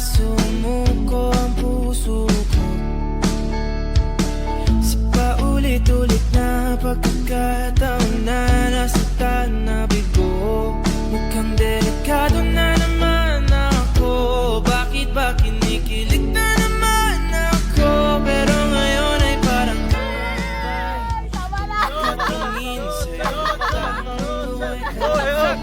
sumuko ang puso ko sa paulit-ulit na pagkakataon na nasaktan na bigo. Mukhang delikado na naman ako. Bakit ba kinikilig na naman ako? Pero ngayon ay parang nakatingin sa'yo. Ang mundo ay kakapag.